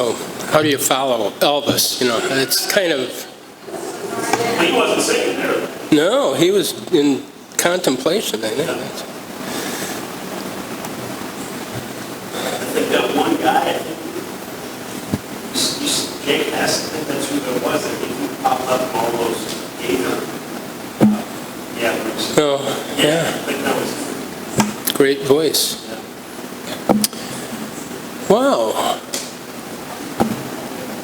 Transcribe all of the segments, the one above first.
Oh, how do you follow Elvis? It's kind of... He wasn't singing there. No, he was in contemplation, I think. I think that one guy, Jake Hess, I think that's who it was, that he popped up in all those gator gatherings. Oh, yeah. I think that was... Great voice. Wow.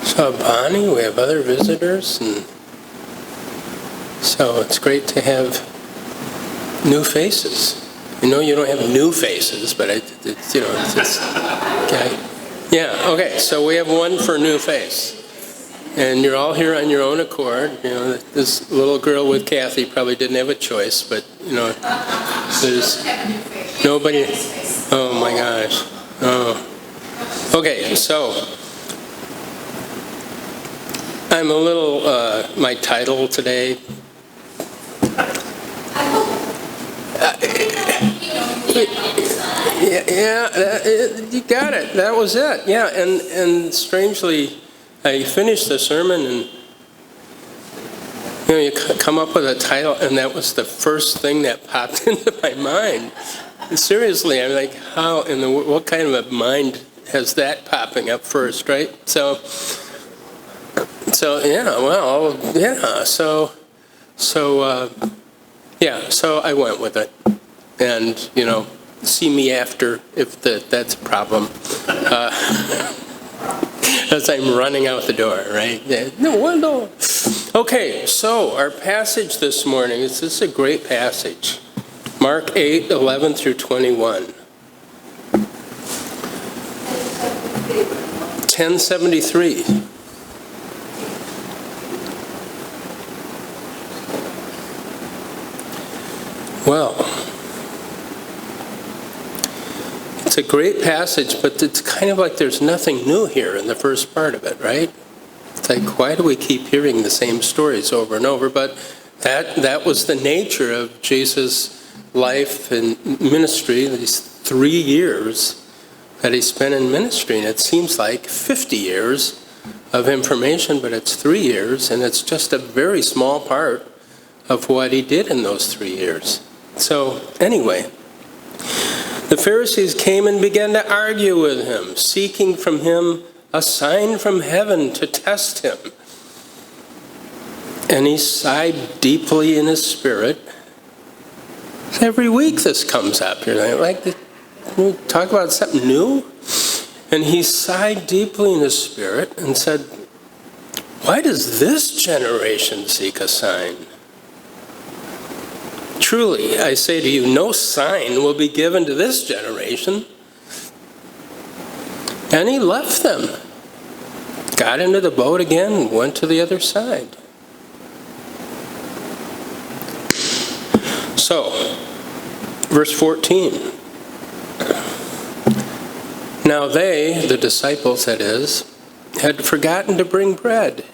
So Bonnie, we have other visitors, and so it's great to have new faces. You don't have new faces, but it's okay. Yeah, okay, so we have one for new face. And you're all here on your own accord. This little girl with Kathy probably didn't have a choice, but, there's nobody. Oh my gosh. Oh. Okay, so I'm a little, my title today. You got it. That was it. Yeah, and strangely, I finished the sermon, and you come up with a title, and that was the first thing that popped into my mind. And seriously, I'm like, how in the what kind of a mind has that popping up first, right? So I went with it, and see me after if that's a problem. As I'm running out the door, right? No. Okay, so our passage this morning this is a great passage. Mark 8:11 through 21. 1073. Well, it's a great passage, but it's kind of like there's nothing new here in the first part of it, right? It's like, why do we keep hearing the same stories over and over? But that was the nature of Jesus' life and ministry, these 3 years that he spent in ministry. And it seems like 50 years of information, but it's 3 years, and it's just a very small part of what he did in those 3 years. So anyway, the Pharisees came and began to argue with him, seeking from him a sign from heaven to test him. And he sighed deeply in his spirit. Every week this comes up. You're like, can we talk about something new? And he sighed deeply in his spirit and said, "Why does this generation seek a sign? Truly, I say to you, no sign will be given to this generation." And he left them, got into the boat again, and went to the other side. So, verse 14. Now they, the disciples that is, had forgotten to bring bread.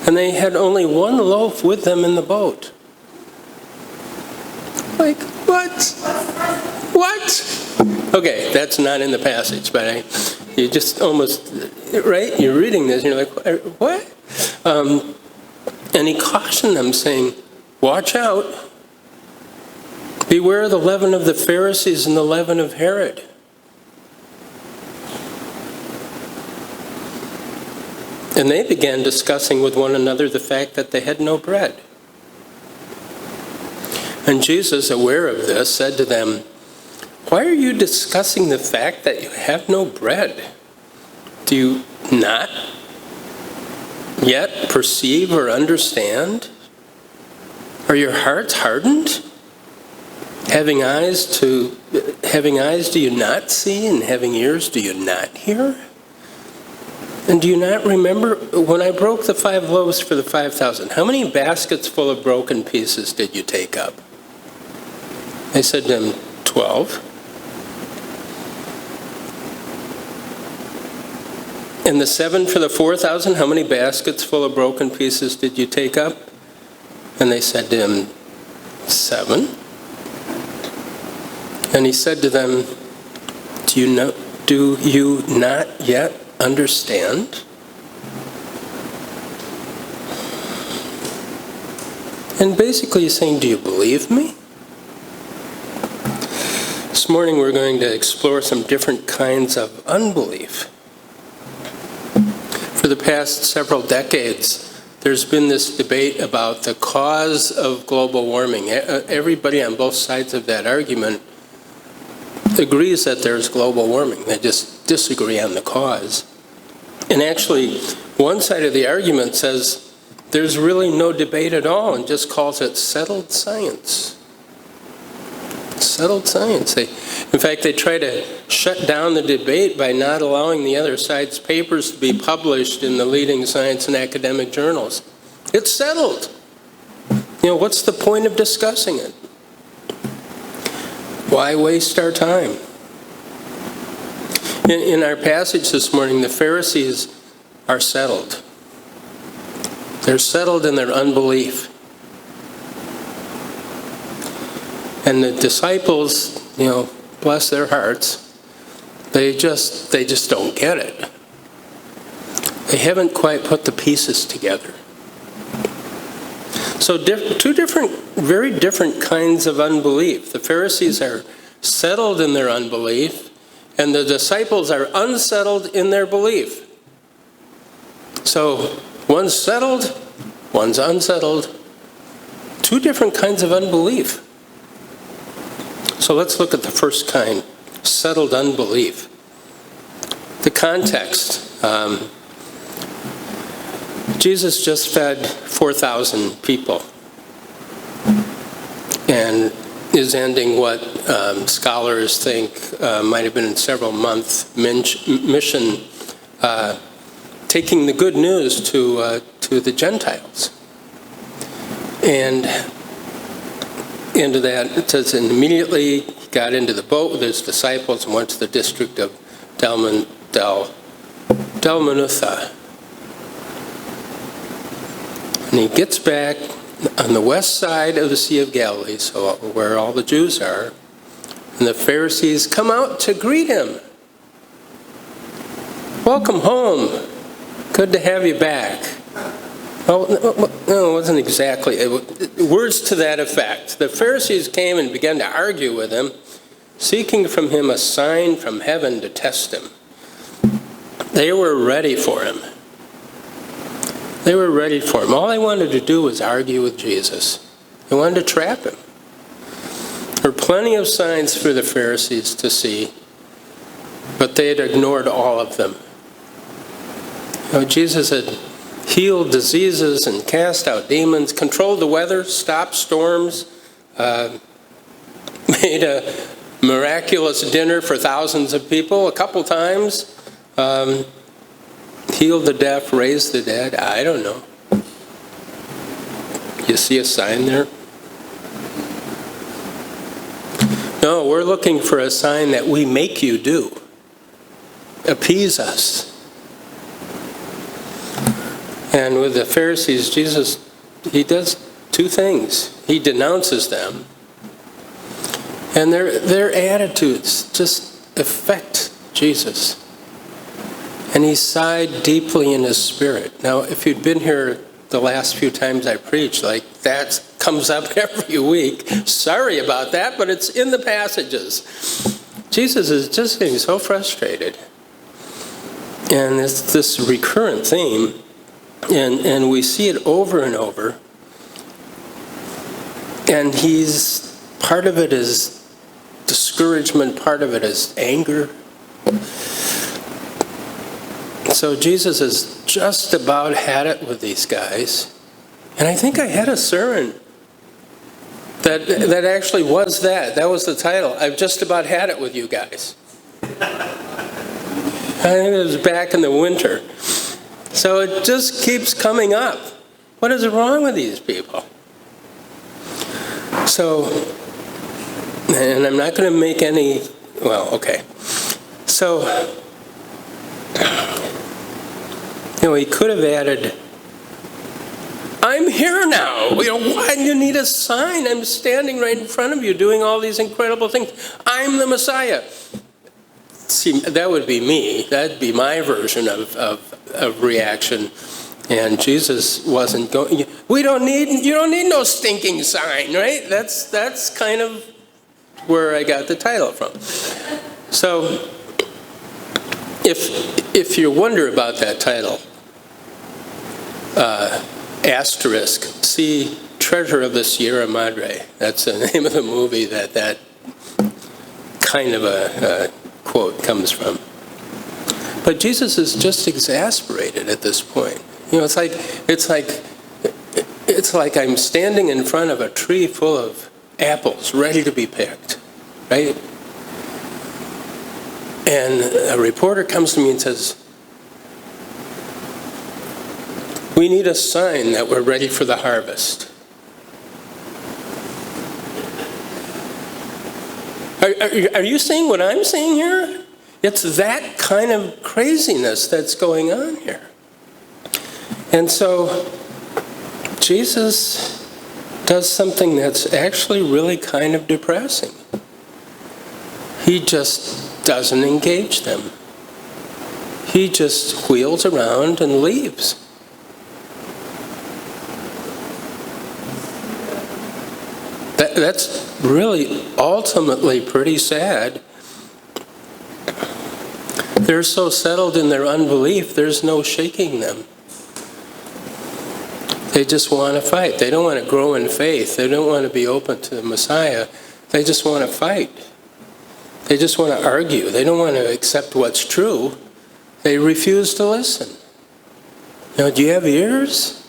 And they had only one loaf with them in the boat. Like, what? Okay, that's not in the passage, but you just almost, right? You're reading this and you're like, what? And he cautioned them saying, watch out. Beware the leaven of the Pharisees and the leaven of Herod. And they began discussing with one another the fact that they had no bread. And Jesus, aware of this, said to them, "Why are you discussing the fact that you have no bread? Do you not yet perceive or understand? Are your hearts hardened? Having eyes, do you not see? And having ears, do you not hear? And do you not remember when I broke the 5 loaves for the 5,000? How many baskets full of broken pieces did you take up?" They said to him, 12. And the 7 for the 4,000, how many baskets full of broken pieces did you take up? And they said to him, 7. And he said to them, Do do you not yet understand? And basically he's saying, do you believe me? This morning we're going to explore some different kinds of unbelief. For the past several decades, there's been this debate about the cause of global warming. Everybody on both sides of that argument agrees that there's global warming. They just disagree on the cause. And actually, one side of the argument says there's really no debate at all and just calls it settled science. Settled science. In fact, they try to shut down the debate by not allowing the other side's papers to be published in the leading science and academic journals. It's settled. What's the point of discussing it? Why waste our time? In our passage this morning, the Pharisees are settled. They're settled in their unbelief. And the disciples, bless their hearts, they just don't get it. They haven't quite put the pieces together. So two very different kinds of unbelief. The Pharisees are settled in their unbelief, and the disciples are unsettled in their belief. So one's settled, one's unsettled. Two different kinds of unbelief. So let's look at the first kind, settled unbelief. The context. Jesus just fed 4,000 people and is ending what scholars think might have been a several-month mission, taking the good news to the Gentiles. And into that, it says, and immediately he got into the boat with his disciples and went to the district of Dalmanutha. And he gets back on the west side of the Sea of Galilee, so where all the Jews are, and the Pharisees come out to greet him. Welcome home. Good to have you back. Well, no, it wasn't exactly. Words to that effect. The Pharisees came and began to argue with him, seeking from him a sign from heaven to test him. They were ready for him. They were ready for him. All they wanted to do was argue with Jesus. They wanted to trap him. There were plenty of signs for the Pharisees to see, but they had ignored all of them. Jesus had healed diseases and cast out demons, controlled the weather, stopped storms, made a miraculous dinner for thousands of people a couple times, healed the deaf, raised the dead. I don't know. You see a sign there? No, we're looking for a sign that we make you do. Appease us. And with the Pharisees, Jesus, he does two things. He denounces them, and their attitudes just affect Jesus. And he sighed deeply in his spirit. Now, if you'd been here the last few times I preached, that comes up every week. Sorry about that, but it's in the passages. Jesus is just getting so frustrated. And it's this recurrent theme. And we see it over and over. And part of it is discouragement, part of it is anger. So Jesus has just about had it with these guys. And I think I had a sermon that actually was that. That was the title. I've just about had it with you guys. I think it was back in the winter. So it just keeps coming up. What is wrong with these people? So, and I'm not going to make any, okay. So, he could have added, I'm here now. Why do you need a sign? I'm standing right in front of you doing all these incredible things. I'm the Messiah. see, that would be me. That'd be my version of reaction. And Jesus wasn't going, you don't need no stinking sign, right? That's kind of where I got the title from. So if you wonder about that title, asterisk, see Treasure of the Sierra Madre. That's the name of the movie that kind of a quote comes from. But Jesus is just exasperated at this point. It's like I'm standing in front of a tree full of apples ready to be picked, right? And a reporter comes to me and says, "We need a sign that we're ready for the harvest." Are you seeing what I'm seeing here? It's that kind of craziness that's going on here. And so Jesus does something that's actually really kind of depressing. He just doesn't engage them. He just wheels around and leaves. That's really ultimately pretty sad. They're so settled in their unbelief, there's no shaking them. They just want to fight. They don't want to grow in faith. They don't want to be open to the Messiah. They just want to fight. They just want to argue. They don't want to accept what's true. They refuse to listen. Now, do you have ears?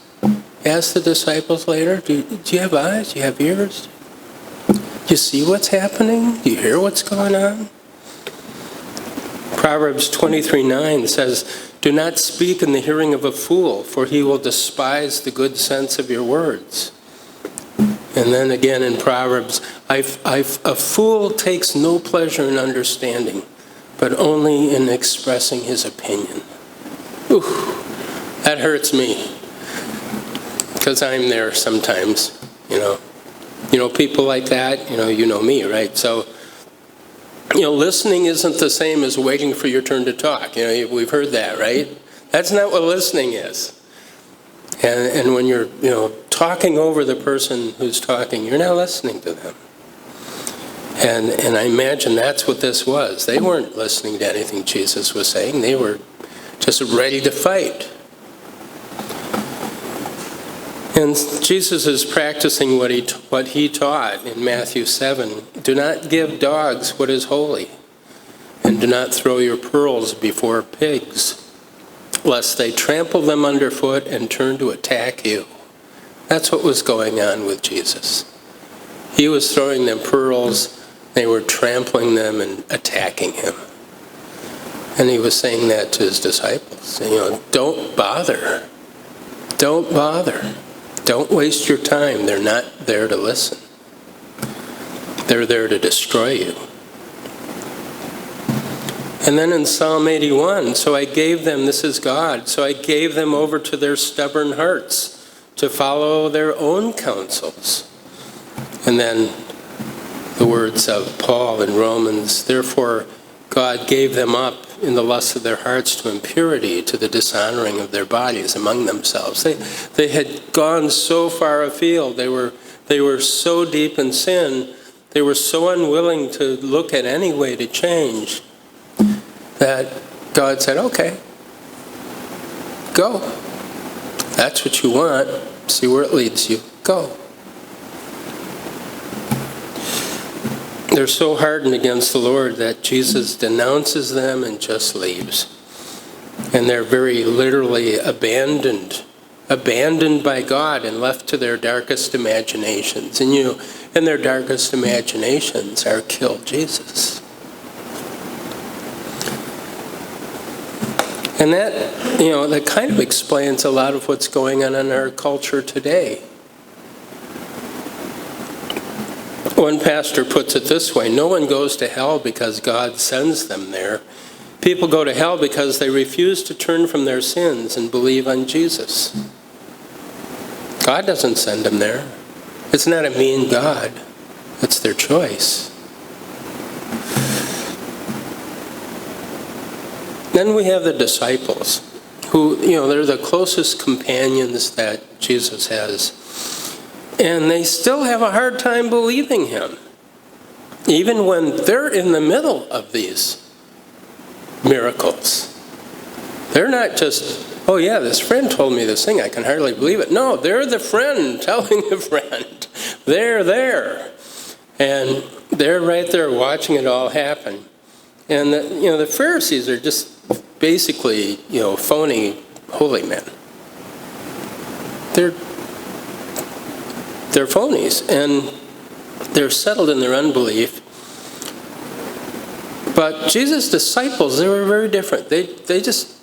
Ask the disciples later. Do you have eyes? Do you have ears? Do you see what's happening? Do you hear what's going on? Proverbs 23:9 says, "Do not speak in the hearing of a fool, for he will despise the good sense of your words." And then again in Proverbs, a fool takes no pleasure in understanding, but only in expressing his opinion. Ooh, that hurts me, because I'm there sometimes, people like that, you know me, right? So, listening isn't the same as waiting for your turn to talk. We've heard that, right? That's not what listening is. And when you're, talking over the person who's talking, you're not listening to them. And I imagine that's what this was. They weren't listening to anything Jesus was saying. They were just ready to fight. And Jesus is practicing what he taught in Matthew 7. "Do not give dogs what is holy, and do not throw your pearls before pigs, lest they trample them underfoot and turn to attack you." That's what was going on with Jesus. He was throwing them pearls, they were trampling them and attacking him. And he was saying that to his disciples. Don't bother. Don't bother. Don't waste your time. They're not there to listen. They're there to destroy you. And then in Psalm 81, "So I gave them," this is God, "so I gave them over to their stubborn hearts to follow their own counsels." And then the words of Paul in Romans, "Therefore God gave them up in the lust of their hearts to impurity, to the dishonoring of their bodies among themselves." They had gone so far afield. They were so deep in sin. They were so unwilling to look at any way to change that God said, "Okay, go. That's what you want. See where it leads you. Go." They're so hardened against the Lord that Jesus denounces them and just leaves. And they're very literally abandoned by God and left to their darkest imaginations. And their darkest imaginations are kill Jesus. And that kind of explains a lot of what's going on in our culture today. One pastor puts it this way: no one goes to hell because God sends them there. People go to hell because they refuse to turn from their sins and believe on Jesus. God doesn't send them there. It's not a mean God. It's their choice. Then we have the disciples, who, they're the closest companions that Jesus has. And they still have a hard time believing him, even when they're in the middle of these miracles. They're not just, oh yeah, this friend told me this thing, I can hardly believe it. No, they're the friend telling the friend. They're there. And they're right there watching it all happen. And the Pharisees are just basically, phony holy men. They're phonies, and they're settled in their unbelief. But Jesus' disciples, they were very different. They just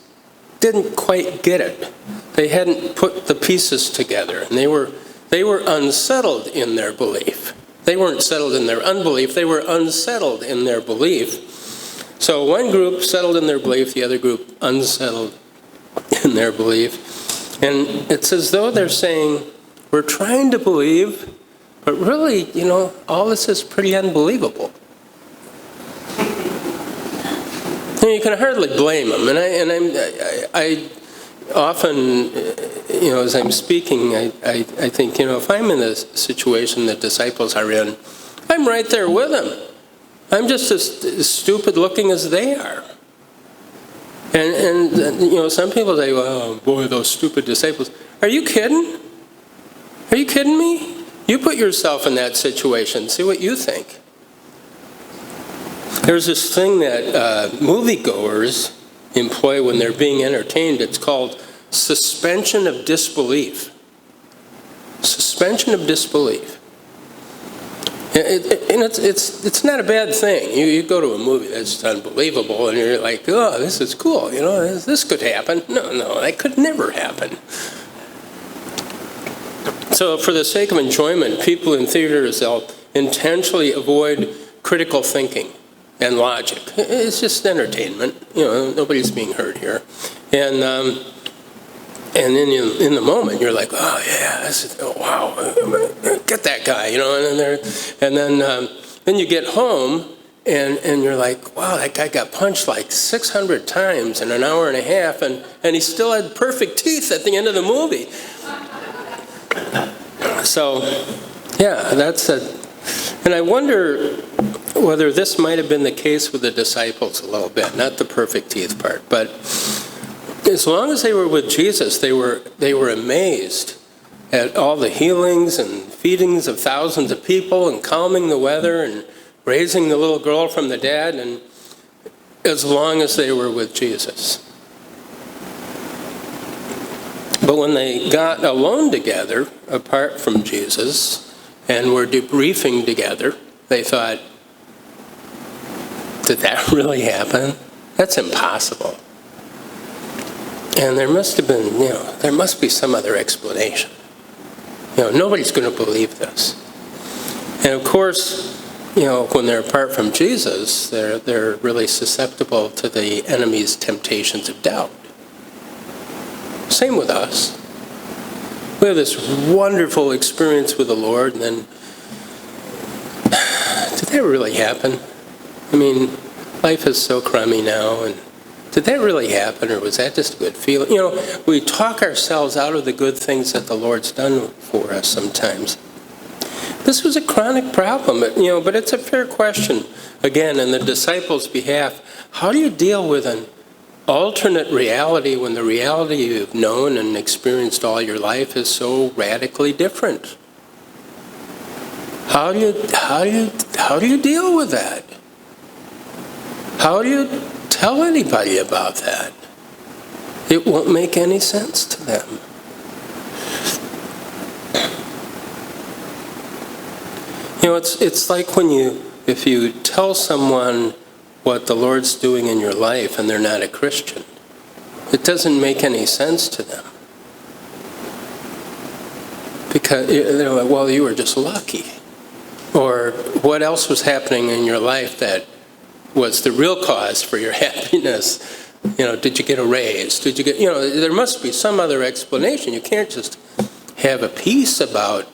didn't quite get it. They hadn't put the pieces together, and they were unsettled in their belief. They weren't settled in their unbelief, they were unsettled in their belief. So one group settled in their belief, the other group unsettled in their belief. And it's as though they're saying, we're trying to believe, but really, all this is pretty unbelievable. And you can hardly blame them. And I often, as I'm speaking, I think, if I'm in the situation the disciples are in, I'm right there with them. I'm just as stupid looking as they are. And some people say, oh boy, those stupid disciples. Are you kidding? Are you kidding me? You put yourself in that situation. See what you think. There's this thing that moviegoers employ when they're being entertained. It's called suspension of disbelief. Suspension of disbelief. And it's not a bad thing. You go to a movie that's unbelievable, and you're like, oh, this is cool. This could happen. No, that could never happen. So for the sake of enjoyment, people in theaters, they'll intentionally avoid critical thinking and logic. It's just entertainment. Nobody's being hurt here. And then in the moment, you're like, oh yeah, wow, get that guy, and then you get home, and you're like, wow, that guy got punched like 600 times in an hour and a half, and he still had perfect teeth at the end of the movie. So, yeah, and I wonder whether this might have been the case with the disciples a little bit, not the perfect teeth part, but as long as they were with Jesus, they were amazed at all the healings and feedings of thousands of people and calming the weather and raising the little girl from the dead, and as long as they were with Jesus. But when they got alone together, apart from Jesus, and were debriefing together, they thought, did that really happen? That's impossible. And there must have been, there must be some other explanation. Nobody's going to believe this. And of course, when they're apart from Jesus, they're really susceptible to the enemy's temptations of doubt. Same with us. We have this wonderful experience with the Lord, and then, did that really happen? I mean, life is so crummy now, and did that really happen, or was that just a good feeling? We talk ourselves out of the good things that the Lord's done for us sometimes. This was a chronic problem, but it's a fair question. Again, in the disciples' behalf, how do you deal with an alternate reality when the reality you've known and experienced all your life is so radically different? How do you deal with that? How do you tell anybody about that? It won't make any sense to them. It's like if you tell someone what the Lord's doing in your life and they're not a Christian, it doesn't make any sense to them. Because they're like, well, you were just lucky. Or what else was happening in your life that was the real cause for your happiness? Did you get a raise? Did you get, there must be some other explanation. You can't just have a peace about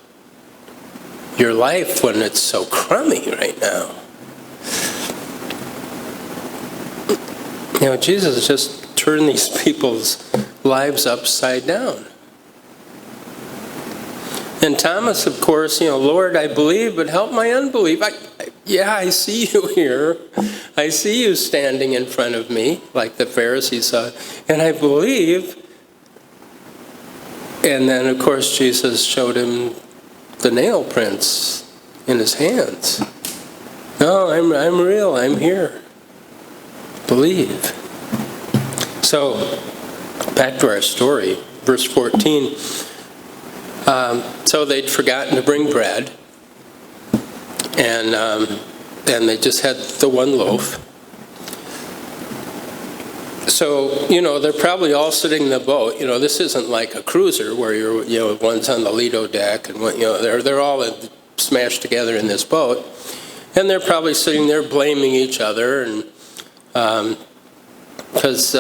your life when it's so crummy right now. Jesus just turned these people's lives upside down. And Thomas, of course, Lord, I believe, but help my unbelief. I see you here. I see you standing in front of me, like the Pharisees saw, and I believe. And then, of course, Jesus showed him the nail prints in his hands. No, I'm real. I'm here. Believe. So, back to our story, verse 14. So they'd forgotten to bring bread, and they just had the one loaf. So, they're probably all sitting in the boat. This isn't like a cruiser where one's on the Lido deck and they're all smashed together in this boat. And they're probably sitting there blaming each other, and because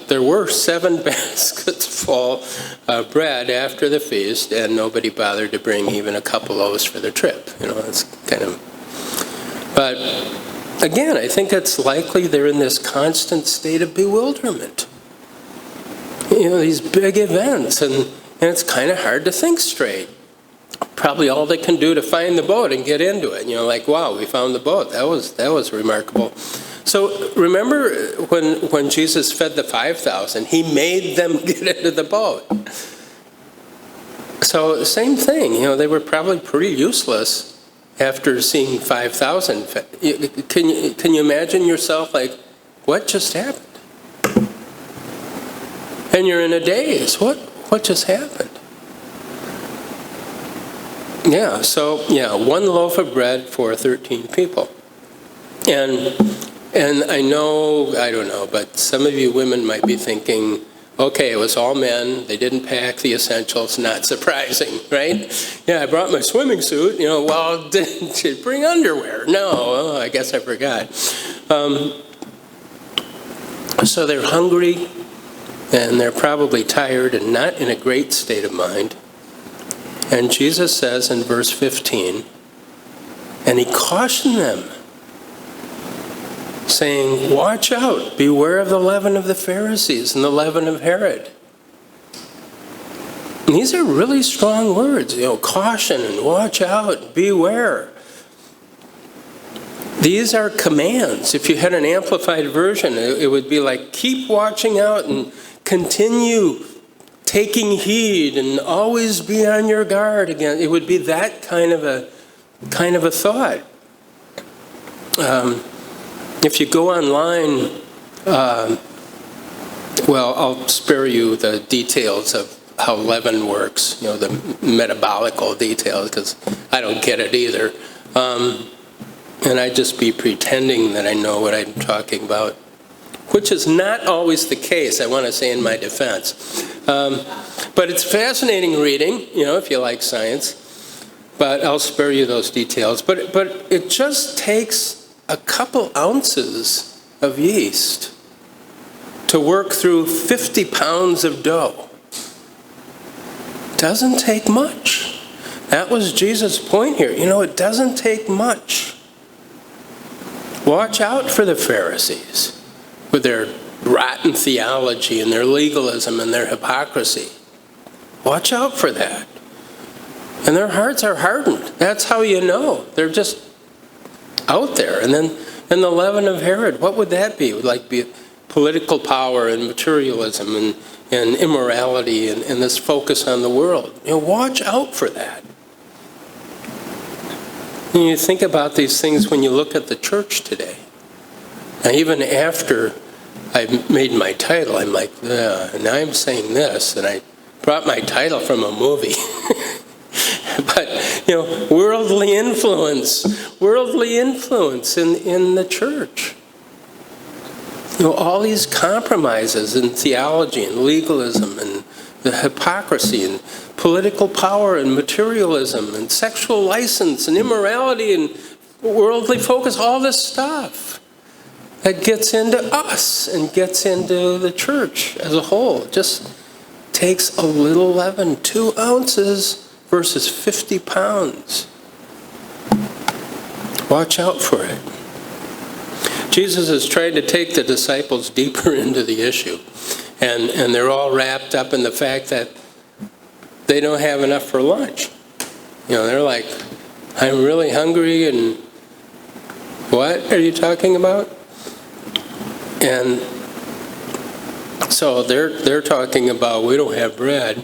there were 7 baskets full of bread after the feast, and nobody bothered to bring even a couple loaves for the trip. It's kind of. But again, I think it's likely they're in this constant state of bewilderment. These big events, and it's kind of hard to think straight. Probably all they can do to find the boat and get into it. Like, wow, we found the boat. That was remarkable. So remember when Jesus fed the 5,000, he made them get into the boat. So same thing, they were probably pretty useless after seeing 5,000 fed. Can you imagine yourself like, what just happened? And you're in a daze. What just happened? One loaf of bread for 13 people. And I don't know, but some of you women might be thinking, okay, it was all men, they didn't pack the essentials, not surprising, right? Yeah, I brought my swimming suit, well, didn't you bring underwear? No, I guess I forgot. So they're hungry, and they're probably tired and not in a great state of mind. And Jesus says in verse 15, and he cautioned them, saying, watch out, beware of the leaven of the Pharisees and the leaven of Herod. And these are really strong words, caution and watch out, beware. These are commands. If you had an amplified version, it would be like, keep watching out and continue taking heed and always be on your guard again. It would be that kind of a thought. If you go online, I'll spare you the details of how leaven works, the metabolical details, because I don't get it either. And I'd just be pretending that I know what I'm talking about, which is not always the case, I want to say in my defense. But it's fascinating reading, if you like science. But I'll spare you those details. But it just takes a couple ounces of yeast to work through 50 pounds of dough. Doesn't take much. That was Jesus' point here. It doesn't take much. Watch out for the Pharisees with their rotten theology and their legalism and their hypocrisy. Watch out for that. And their hearts are hardened. That's how you know. They're just out there. And the leaven of Herod, what would that be? It would be political power and materialism and immorality and this focus on the world. Watch out for that. And you think about these things when you look at the church today. Now, even after I made my title, I'm like, now I'm saying this, and I brought my title from a movie. But, worldly influence in the church. All these compromises in theology and legalism and the hypocrisy and political power and materialism and sexual license and immorality and worldly focus, all this stuff that gets into us and gets into the church as a whole. It just takes a little leaven, 2 ounces versus 50 pounds. Watch out for it. Jesus is trying to take the disciples deeper into the issue. And they're all wrapped up in the fact that they don't have enough for lunch. They're like, I'm really hungry, and what are you talking about? And so they're talking about, we don't have bread.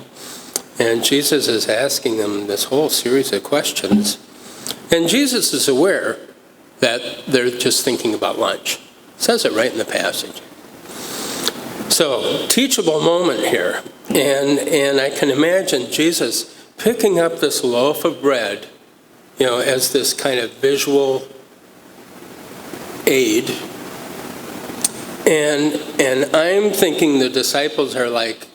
And Jesus is asking them this whole series of questions. And Jesus is aware that they're just thinking about lunch. It says it right in the passage. So, teachable moment here. And I can imagine Jesus picking up this loaf of bread, as this kind of visual aid. And I'm thinking the disciples are like,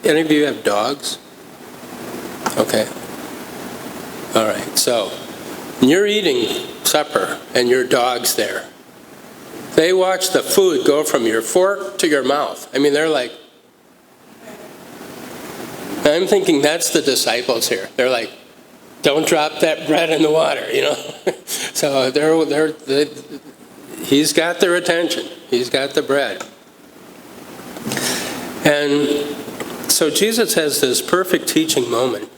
any of you have dogs? Okay. All right. So, when you're eating supper and your dog's there, they watch the food go from your fork to your mouth. I mean, they're like, I'm thinking that's the disciples here. They're like, don't drop that bread in the water, So he's got their attention. He's got the bread. And so Jesus has this perfect teaching moment.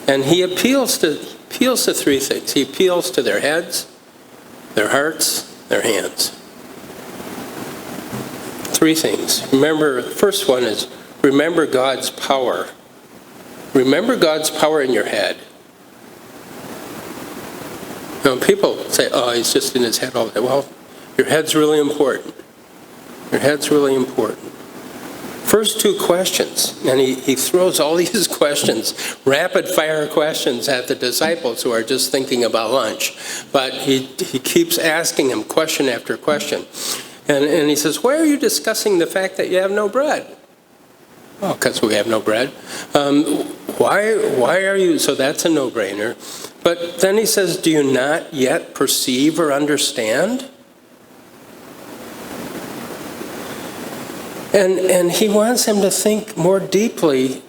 And he appeals to three things. He appeals to their heads, their hearts, their hands. Three things. Remember, the first one is remember God's power. Remember God's power in your head. People say, oh, he's just in his head all day. Well, your head's really important. Your head's really important. First two questions, and he throws all these questions, rapid fire questions at the disciples who are just thinking about lunch. But he keeps asking them question after question. And he says, why are you discussing the fact that you have no bread? Oh, because we have no bread. Why are you, so that's a no-brainer. But then he says, do you not yet perceive or understand? And he wants him to think more deeply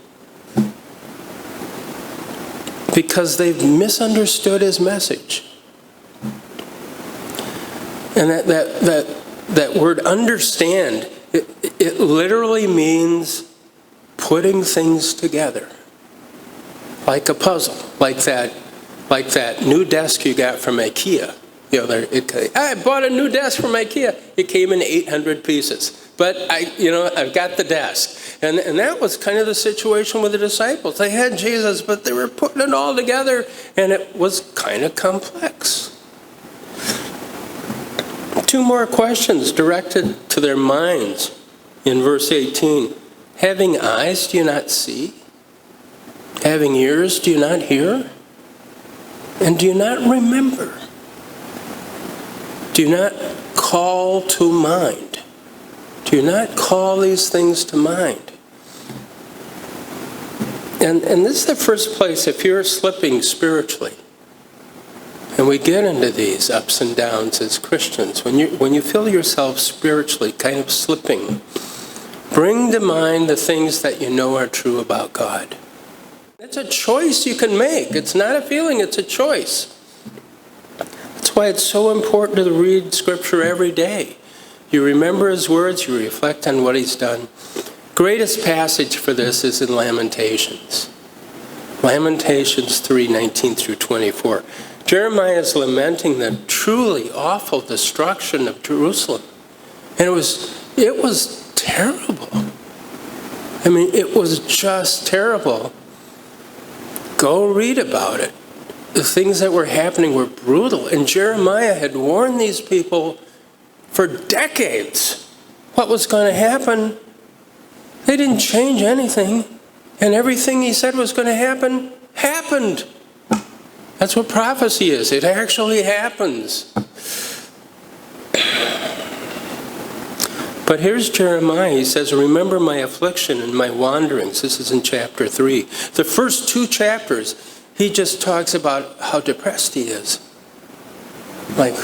because they've misunderstood his message. And that word understand, it literally means putting things together. Like a puzzle, like that new desk you got from IKEA. I bought a new desk from IKEA. It came in 800 pieces. But I've got the desk. And that was kind of the situation with the disciples. They had Jesus, but they were putting it all together, and it was kind of complex. Two more questions directed to their minds in verse 18. Having eyes, do you not see? Having ears, do you not hear? And do you not remember? Do you not call to mind? Do you not call these things to mind? And this is the first place, if you're slipping spiritually, and we get into these ups and downs as Christians, when you feel yourself spiritually kind of slipping, bring to mind the things that you know are true about God. It's a choice you can make. It's not a feeling, it's a choice. That's why it's so important to read Scripture every day. You remember his words, you reflect on what he's done. Greatest passage for this is in Lamentations. Lamentations 3:19 through 24. Jeremiah is lamenting the truly awful destruction of Jerusalem. And it was terrible. I mean, it was just terrible. Go read about it. The things that were happening were brutal. And Jeremiah had warned these people for decades what was going to happen. They didn't change anything. And everything he said was going to happen, happened. That's what prophecy is. It actually happens. But here's Jeremiah. He says, remember my affliction and my wanderings. This is in chapter 3. The first two chapters, he just talks about how depressed he is. Like,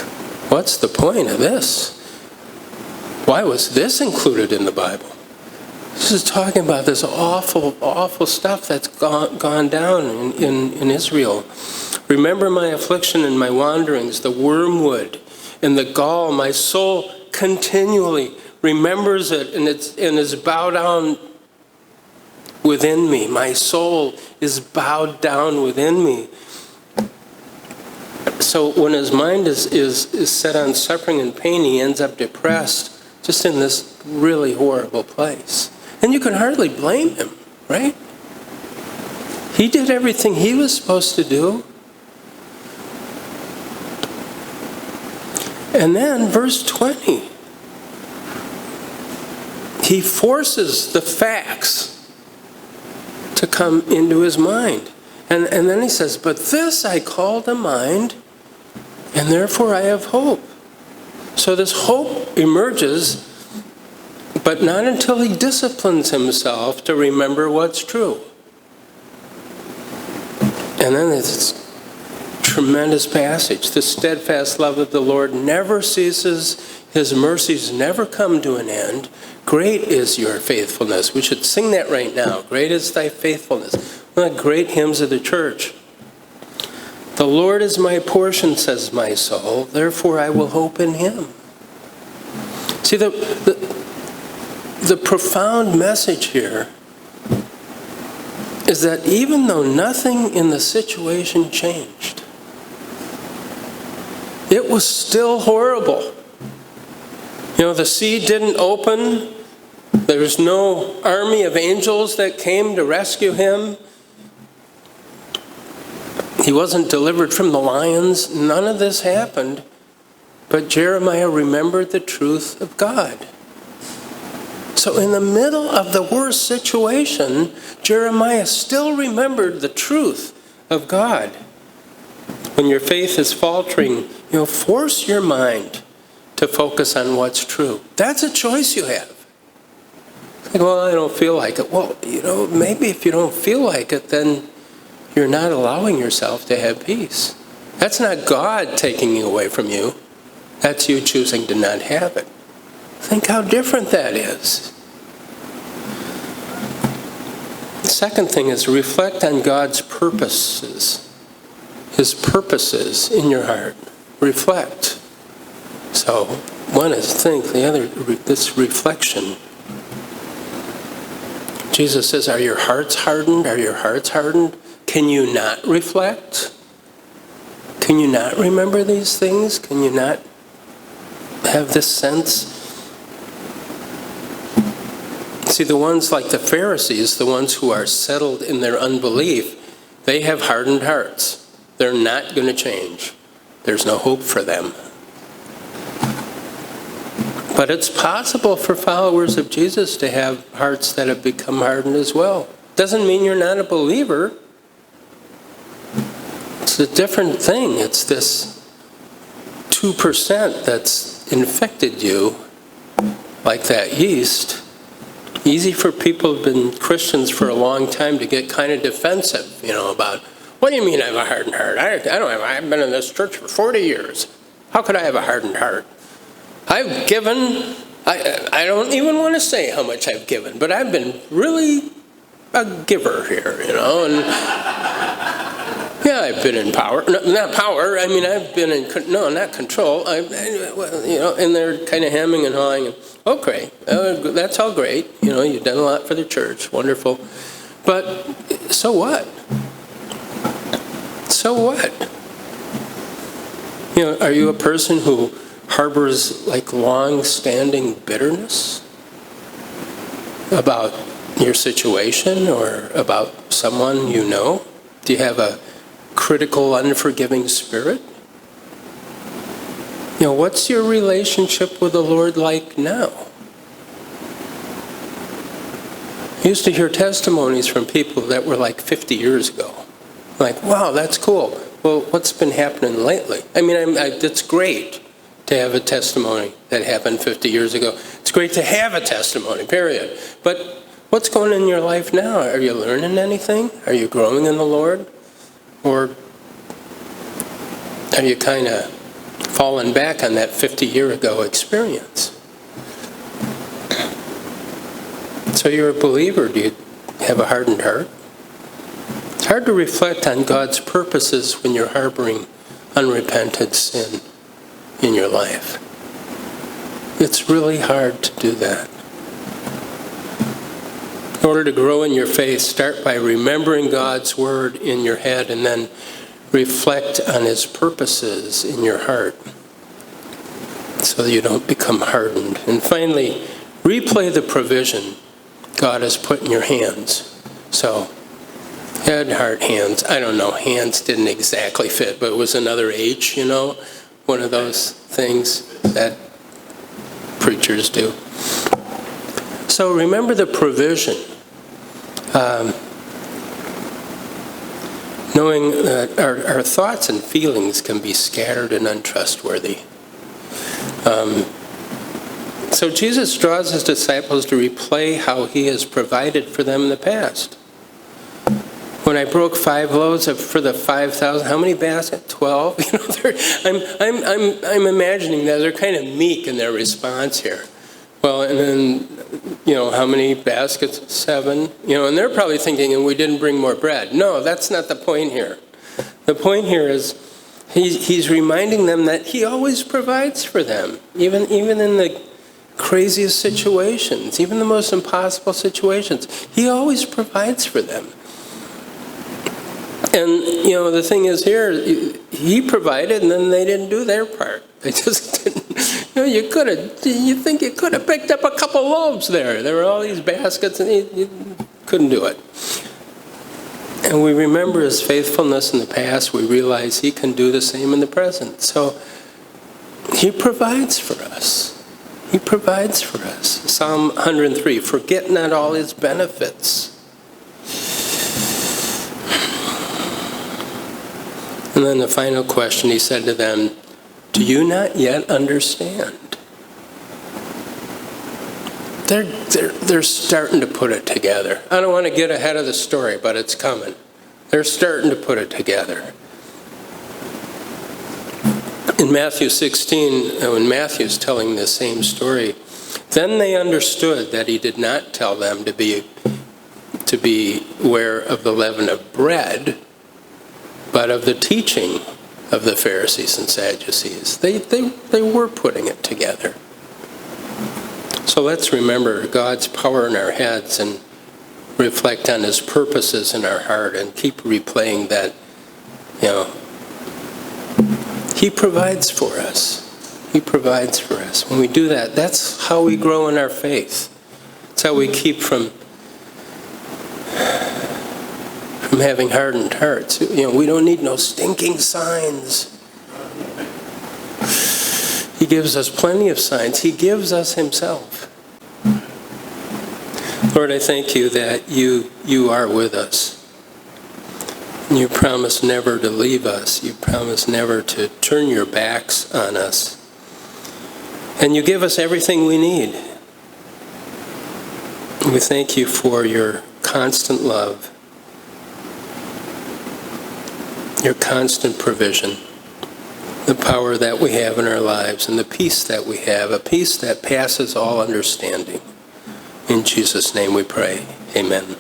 what's the point of this? Why was this included in the Bible? This is talking about this awful, awful stuff that's gone down in Israel. Remember my affliction and my wanderings, the wormwood and the gall, my soul continually remembers it, and is bowed down within me. My soul is bowed down within me. So when his mind is set on suffering and pain, he ends up depressed, just in this really horrible place. And you can hardly blame him, right? He did everything he was supposed to do. And then verse 20, he forces the facts to come into his mind. And then he says, but this I call to mind, and therefore I have hope. So this hope emerges, but not until he disciplines himself to remember what's true. And then it's tremendous passage. The steadfast love of the Lord never ceases. His mercies never come to an end. Great is your faithfulness. We should sing that right now. Great is thy faithfulness. One of the great hymns of the church. The Lord is my portion, says my soul, therefore I will hope in him. See, the profound message here is that even though nothing in the situation changed, it was still horrible. You know, the sea didn't open. There was no army of angels that came to rescue him. He wasn't delivered from the lions. None of this happened. But Jeremiah remembered the truth of God. So in the middle of the worst situation, Jeremiah still remembered the truth of God. When your faith is faltering, force your mind to focus on what's true. That's a choice you have. Like, well, I don't feel like it. Well, maybe if you don't feel like it, then you're not allowing yourself to have peace. That's not God taking you away from you. That's you choosing to not have it. Think how different that is. The second thing is reflect on God's purposes. His purposes in your heart. Reflect. So, one is think, the other, this reflection. Jesus says, are your hearts hardened? Are your hearts hardened? Can you not reflect? Can you not remember these things? Can you not have this sense? See, the ones like the Pharisees, the ones who are settled in their unbelief, they have hardened hearts. They're not going to change. There's no hope for them. But it's possible for followers of Jesus to have hearts that have become hardened as well. Doesn't mean you're not a believer. It's a different thing. It's this 2% that's infected you like that yeast. Easy for people who've been Christians for a long time to get kind of defensive, about, what do you mean I have a hardened heart? I've been in this church for 40 years. How could I have a hardened heart? I've given, I don't even want to say how much I've given, but I've been really a giver here, and yeah, I've been in power. No, not power, I've been in, no, not control. And they're kind of hemming and hawing. Okay, that's all great. You've done a lot for the church. Wonderful. But so what? So what? Are you a person who harbors like long-standing bitterness about your situation or about someone you know? Do you have a critical, unforgiving spirit? What's your relationship with the Lord like now? I used to hear testimonies from people that were like 50 years ago. Like, wow, that's cool. Well, what's been happening lately? It's great to have a testimony that happened 50 years ago. It's great to have a testimony, period. But what's going on in your life now? Are you learning anything? Are you growing in the Lord? Or are you kind of falling back on that 50-year ago experience? So you're a believer. Do you have a hardened heart? It's hard to reflect on God's purposes when you're harboring unrepented sin in your life. It's really hard to do that. In order to grow in your faith, start by remembering God's word in your head and then reflect on his purposes in your heart so that you don't become hardened. And finally, replay the provision God has put in your hands. So, head, heart, hands. I don't know, hands didn't exactly fit, but it was another H, one of those things that preachers do. So remember the provision. Knowing that our thoughts and feelings can be scattered and untrustworthy. So Jesus draws his disciples to replay how he has provided for them in the past. When I broke 5 loaves for the 5,000, how many baskets? 12. I'm imagining that they're kind of meek in their response here. Well, and then, how many baskets? 7. And they're probably thinking, and we didn't bring more bread. No, that's not the point here. The point here is he's reminding them that he always provides for them, even in the craziest situations, even the most impossible situations. He always provides for them. And, the thing is here, he provided and then they didn't do their part. They just didn't. You think you could have picked up a couple loaves there. There were all these baskets and you couldn't do it. And we remember his faithfulness in the past. We realize he can do the same in the present. So he provides for us. He provides for us. Psalm 103, forget not all his benefits. And then the final question, he said to them, do you not yet understand? They're starting to put it together. I don't want to get ahead of the story, but it's coming. They're starting to put it together. In Matthew 16, when Matthew's telling the same story, then they understood that he did not tell them to beware of the leaven of bread, but of the teaching of the Pharisees and Sadducees. They were putting it together. So let's remember God's power in our heads and reflect on his purposes in our heart and keep replaying that, he provides for us. He provides for us. When we do that, that's how we grow in our faith. It's how we keep from having hardened hearts. We don't need no stinking signs. He gives us plenty of signs. He gives us himself. Lord, I thank you that you are with us. You promise never to leave us. You promise never to turn your backs on us. And you give us everything we need. We thank you for your constant love, your constant provision, the power that we have in our lives, and the peace that we have, a peace that passes all understanding. In Jesus' name we pray. Amen.